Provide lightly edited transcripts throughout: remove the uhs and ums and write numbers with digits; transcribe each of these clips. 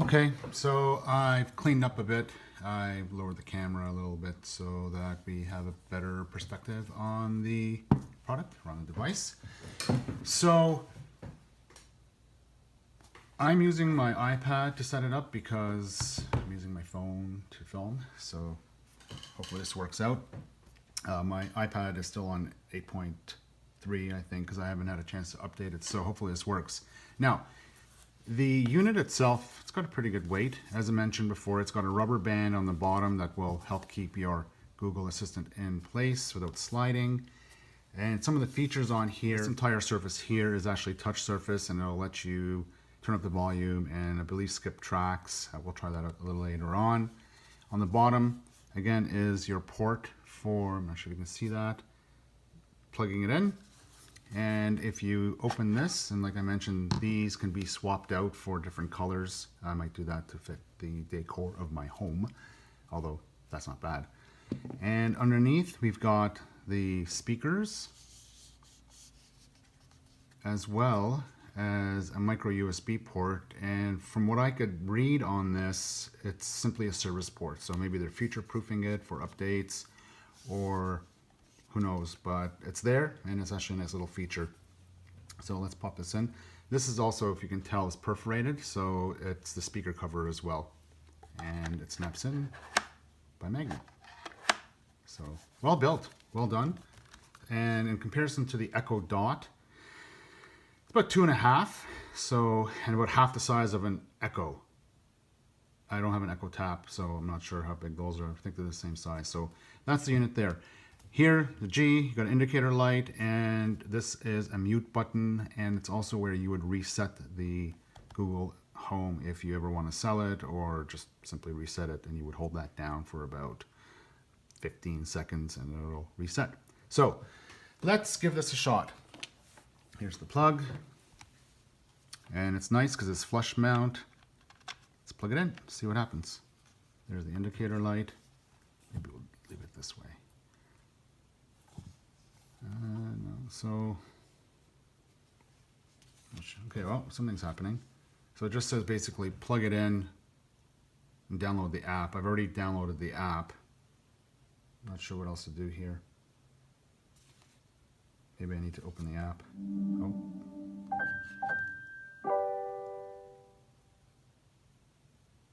Okay, so I've cleaned up a bit. I lowered the camera a little bit so that we have a better perspective on the product or on the device. So I'm using my iPad to set it up because I'm using my phone to film. So hopefully this works out. My iPad is still on 8.3, I think, because I haven't had a chance to update it. So hopefully this works. Now, the unit itself, it's got a pretty good weight. As I mentioned before, it's got a rubber band on the bottom that will help keep your Google Assistant in place without sliding. And some of the features on here, this entire surface here is actually touch surface, and it'll let you turn up the volume and I believe skip tracks. We'll try that out a little later on. On the bottom, again, is your port for, I'm not sure if you can see that, plugging it in. And if you open this, and like I mentioned, these can be swapped out for different colors. I might do that to fit the decor of my home, although that's not bad. And underneath, we've got the speakers, as well as a micro USB port. And from what I could read on this, it's simply a service port. So maybe they're future-proofing it for updates, or who knows, but it's there and it's actually a nice little feature. So let's pop this in. This is also, if you can tell, is perforated, so it's the speaker cover as well. And it snaps in by magnet. So well built, well done. And in comparison to the Echo Dot, it's about 2.5, so, and about half the size of an Echo. I don't have an Echo Tap, so I'm not sure how big those are. I think they're the same size. So that's the unit there. Here, the G, you got an indicator light, and this is a mute button, and it's also where you would reset the Google Home if you ever want to sell it, or just simply reset it, and you would hold that down for about 15 seconds and it'll reset. So let's give this a shot. Here's the plug, and it's nice because it's flush mount. Let's plug it in, see what happens. There's the indicator light. Maybe we'll leave it this way. No, so, okay, well, something's happening. So it just says basically plug it in and download the app. I've already downloaded the app. Not sure what else to do here. Maybe I need to open the app. Oh.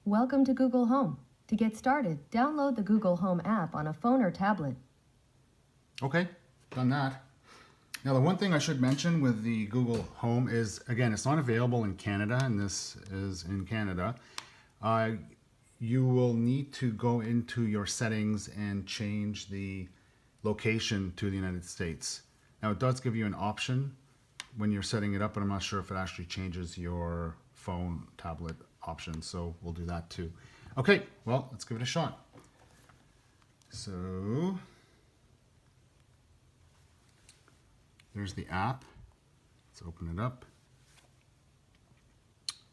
Welcome to Google Home. To get started, download the Google Home app on a phone or tablet. Okay, done that. Now the one thing I should mention with the Google Home is, again, it's not available in Canada, and this is in Canada. You will need to go into your settings and change the location to the United States. Now it does give you an option when you're setting it up, but I'm not sure if it actually changes your phone, tablet option, so we'll do that too. Okay, well, let's give it a shot. So there's the app. Let's open it up.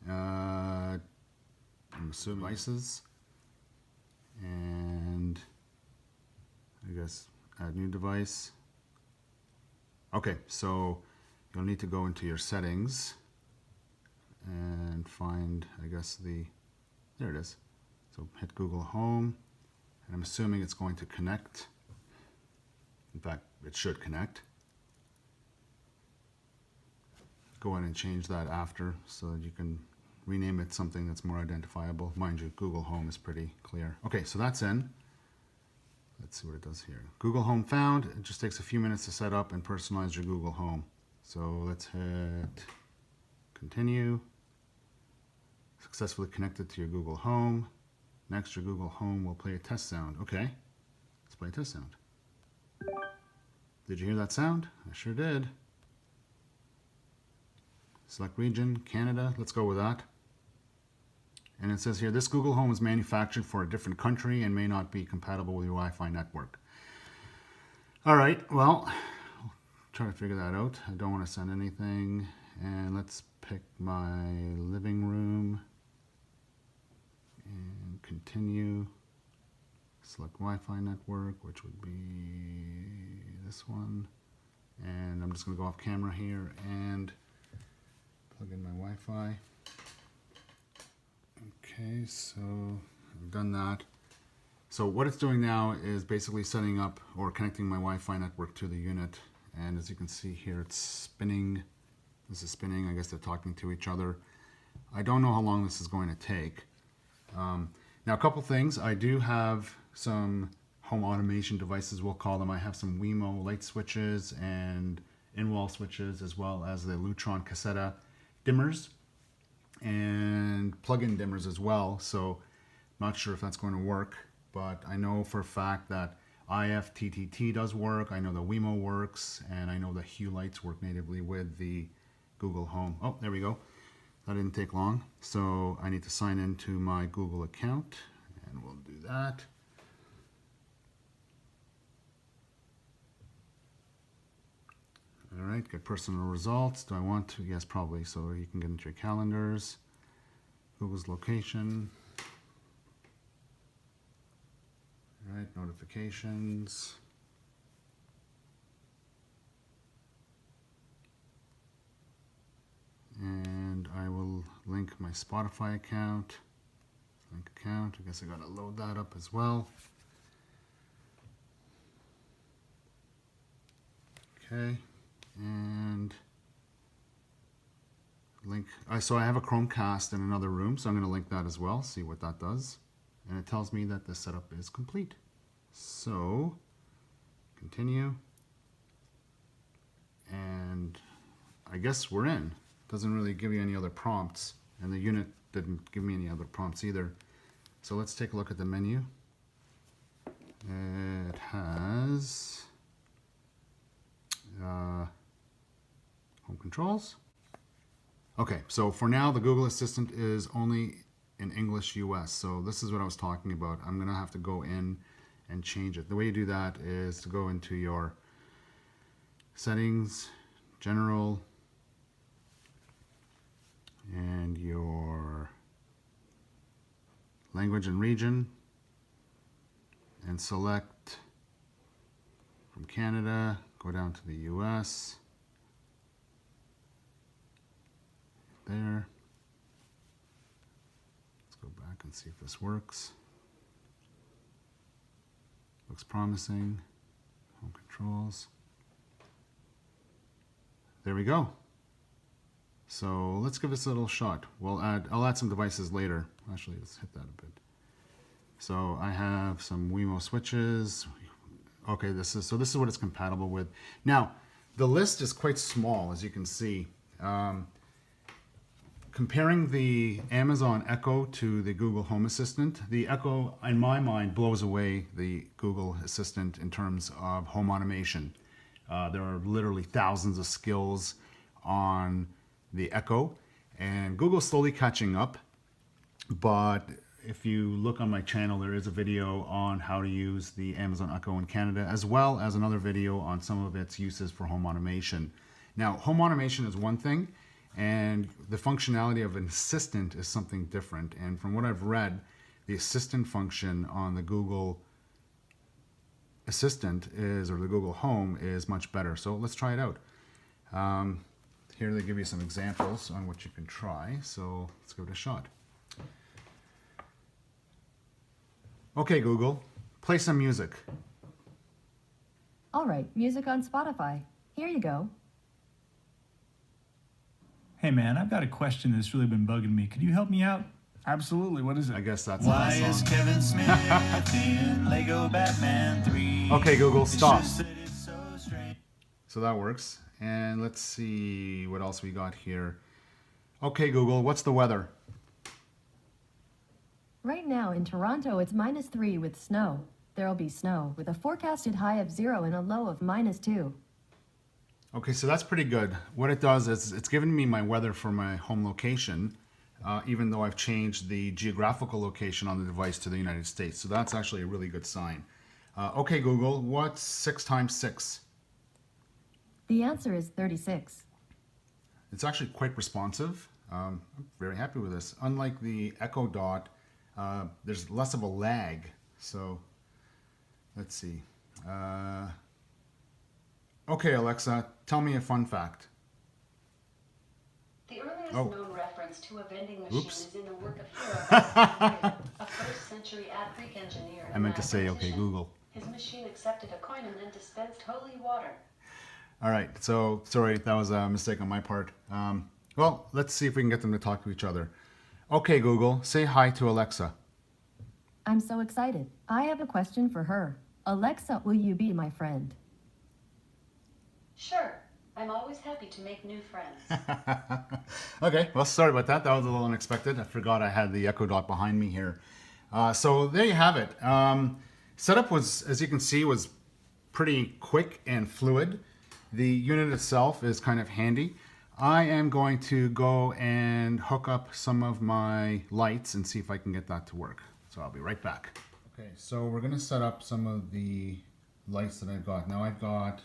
I'm assuming devices, and I guess add new device. Okay, so you'll need to go into your settings and find, I guess, there it is. So hit Google Home, and I'm assuming it's going to connect. In fact, it should connect. Go in and change that after so that you can rename it something that's more identifiable. Mind you, Google Home is pretty clear. Okay, so that's in. Let's see what it does here. Google Home found. It just takes a few minutes to set up and personalize your Google Home. So let's hit continue. Successfully connected to your Google Home. Next, your Google Home will play a test sound. Okay, let's play a test sound. Did you hear that sound? I sure did. Select region, Canada. Let's go with that. And it says here, this Google Home is manufactured for a different country and may not be compatible with your Wi-Fi network. All right, well, I'll try to figure that out. I don't want to send anything. And let's pick my living room and continue. Select Wi-Fi network, which would be this one. And I'm just going to go off camera here and plug in my Wi-Fi. Okay, so I've done that. So what it's doing now is basically setting up or connecting my Wi-Fi network to the unit. And as you can see here, it's spinning. This is spinning. I guess they're talking to each other. I don't know how long this is going to take. Now, a couple things. I do have some home automation devices, we'll call them. I have some Wemo light switches and in-wall switches, as well as the Lutron Cassetta dimmers and plug-in dimmers as well. So not sure if that's going to work, but I know for a fact that IFTTT does work. I know the Wemo works, and I know the Hue lights work natively with the Google Home. Oh, there we go. That didn't take long. So I need to sign into my Google account, and we'll do that. All right, get personal results. Do I want to? Yes, probably. So you can get into your calendars, Google's location. All right, notifications. And I will link my Spotify account. Link account. I guess I gotta load that up as well. Okay, and link. So I have a Chromecast in another room, so I'm gonna link that as well. See what that does, and it tells me that the setup is complete. So continue, and I guess we're in. Doesn't really give you any other prompts, and the unit didn't give me any other prompts either. So let's take a look at the menu. It has home controls. Okay, so for now the Google Assistant is only in English US. So this is what I was talking about. I'm gonna have to go in and change it. The way you do that is to go into your settings, general, and your language and region, and select from Canada, go down to the US, there. Let's go back and see if this works. Looks promising. Home controls. There we go. So let's give this a little shot. I'll add some devices later. Actually, let's hit that a bit. So I have some Wemo switches. Okay, this is what it's compatible with. Now, the list is quite small, as you can see. Comparing the Amazon Echo to the Google Home Assistant, the Echo, in my mind, blows away the Google Assistant in terms of home automation. There are literally thousands of skills on the Echo, and Google's slowly catching up. But if you look on my channel, there is a video on how to use the Amazon Echo in Canada, as well as another video on some of its uses for home automation. Now, home automation is one thing, and the functionality of an assistant is something different. And from what I've read, the assistant function on the Google Assistant or the Google Home is much better. So let's try it out. Here they give you some examples on what you can try. So let's give it a shot. Okay, Google, play some music. All right, music on Spotify. Here you go. Hey man, I've got a question that's really been bugging me. Could you help me out? Absolutely. What is it? I guess that's Why the is song. Kevin Smith in Lego Batman 3? Okay, Google, stop. It's just that it's so strange. So that works. And let's see what else we got here. Okay, Google, what's the weather? Right now in Toronto, it's -3 with snow. There'll be snow with a forecasted high of 0 and a low of -2. Okay, so that's pretty good. What it does is it's giving me my weather for my home location, even though I've changed the geographical location on the device to the United States. So that's actually a really good sign. Okay, Google, what's 6 times 6? The answer is 36. It's actually quite responsive. I'm very happy with this. Unlike the Echo Dot, there's less of a lag. So let's see. Okay, Alexa, tell me a fun fact. The earliest Oh. known reference reference to a vending machine Oops. is in the work of Hero, a first-century Greek engineer. I meant to say, okay, Google. His machine accepted a coin and then dispensed holy water. All right, so sorry, that was a mistake on my part. Well, let's see if we can get them to talk to each other. Okay, Google, say hi to Alexa. I'm so excited. I have a question for her. Alexa, will you be my friend? Sure. I'm always happy to make new friends. Okay, well, sorry about that. That was a little unexpected. I forgot I had the Echo Dot behind me here. So there you have it. Setup was, as you can see, was pretty quick and fluid. The unit itself is kind of handy. I am going to go and hook up some of my lights and see if I can get that to work. So I'll be right back. Okay, so we're going to set up some of the lights that I've got. Now I've got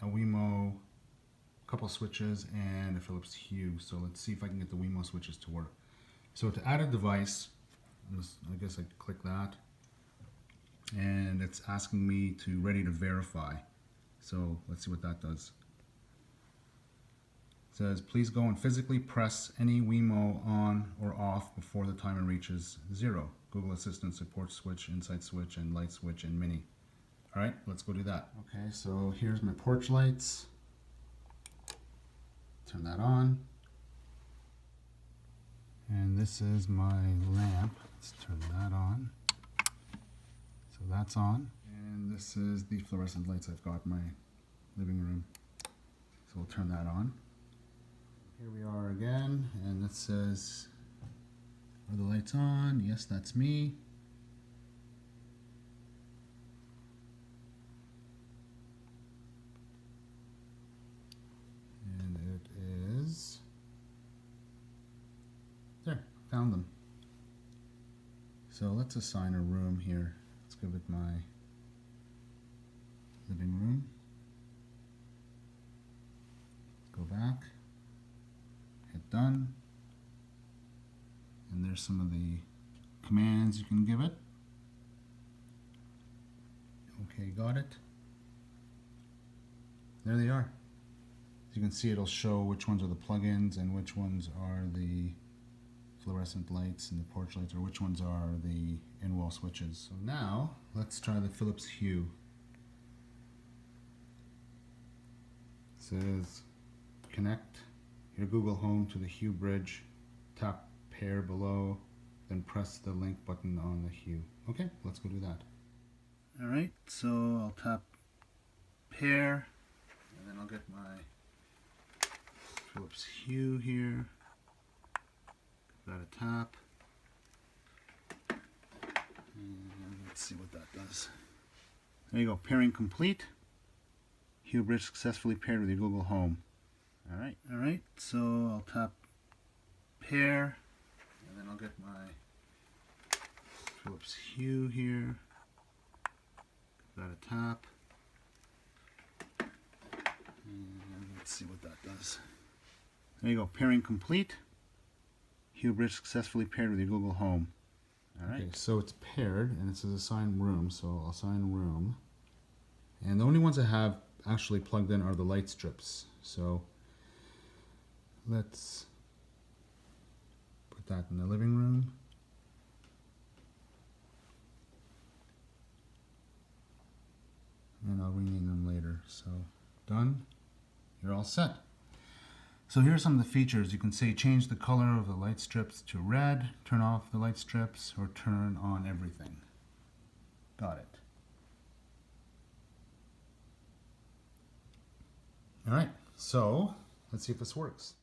a Wemo, a couple switches, and a Philips Hue. So let's see if I can get the Wemo switches to work. So to add a device, I guess I click that, and it's asking me to ready to verify. So let's see what that does. It says, please go and physically press any Wemo on or off before the timer reaches 0. Google Assistant support switch, Insight switch, and light switch in Mini. All right, let's go do that. Okay, so here's my porch lights. Turn that on. And this is my lamp. Let's turn that on. So that's on. And this is the fluorescent lights I've got in my living room. So we'll turn that on. Here we are again, and it says, are the lights on? Yes, that's me. And it is, there, found them. So let's assign a room here. Let's give it my living room. Go back, hit done, and there's some of the commands you can give it. Okay, got it. There they are. As you can see, it'll show which ones are the plugins and which ones are the fluorescent lights and the porch lights, or which ones are the in-wall switches. So now let's try the Philips Hue. It says connect your Google Home to the Hue bridge, tap pair below, then press the link button on the Hue. Okay, let's go do that. All right, so I'll tap pair, and then I'll get my Philips Hue here. Give that a tap. And let's see what that does. There you go, pairing complete. Hue bridge successfully paired with your Google Home. All right, so I'll tap pair, and then I'll get my Philips Hue here. Give that a tap. And let's see what that does. There you go, pairing complete. Hue bridge successfully paired with your Google Home. All right. Okay, so it's paired, and it says assign room, so I'll assign room. And the only ones I have actually plugged in are the light strips. So let's put that in the living room. And I'll rename them later. So done. You're all set. So here's some of the features. You can say change the color of the light strips to red, turn off the light strips, or turn on everything. Got it. All right, so let's see if this works.